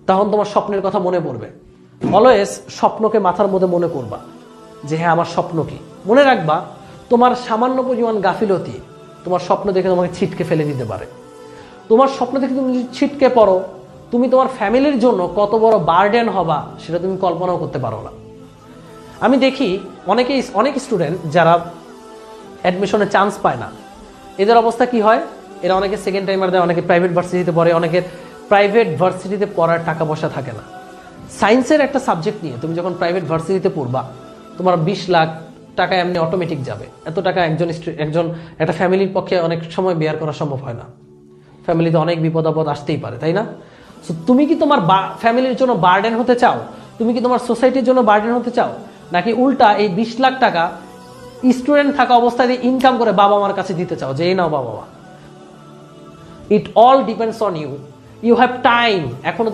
তখন তোমার স্বপ্নের কথা মনে পড়বে। অলওয়েজ স্বপ্নকে মাথার মধ্যে মনে করবা যে হ্যাঁ আমার স্বপ্ন কি। মনে রাখবা তোমার সামান্য পরিমাণ গাফিলতি তোমার স্বপ্ন দেখে তোমাকে ছিটকে ফেলে দিতে পারে। তোমার স্বপ্ন দেখে তুমি যদি ছিটকে পড়ো, তুমি তোমার ফ্যামিলির জন্য কত বড় বার্ডেন হবা সেটা তুমি কল্পনাও করতে পারো না। আমি দেখি অনেক স্টুডেন্ট যারা অ্যাডমিশনে চান্স পায় না, এদের অবস্থা কি হয়, এরা অনেকে সেকেন্ড টাইমার দেয়, অনেকে প্রাইভেট ভার্সিটিতে পড়ে, অনেকের প্রাইভেট ভার্সিটিতে পড়ার টাকা পয়সা থাকে না। সায়েন্সের একটা সাবজেক্ট নিয়ে তুমি যখন প্রাইভেট ভার্সিটিতে পড়বা, তোমার 20 লাখ টাকা এমনি অটোমেটিক যাবে। এত টাকা একটা ফ্যামিলির পক্ষে অনেক সময় বেয়ার করা সম্ভব হয় না। ফ্যামিলিতে অনেক বিপদ আপদ আসতেই পারে, তাই না? সো তুমি কি তোমার ফ্যামিলির জন্য বার্ডেন হতে চাও? তুমি কি তোমার সোসাইটির জন্য বার্ডেন হতে চাও? নাকি উল্টা এই 20 লাখ টাকা স্টুডেন্ট থাকা অবস্থায় ইনকাম করে বাবা মার কাছে দিতে চাও যে এই নাও বাবা মা? It all depends on you. You have time. এখনো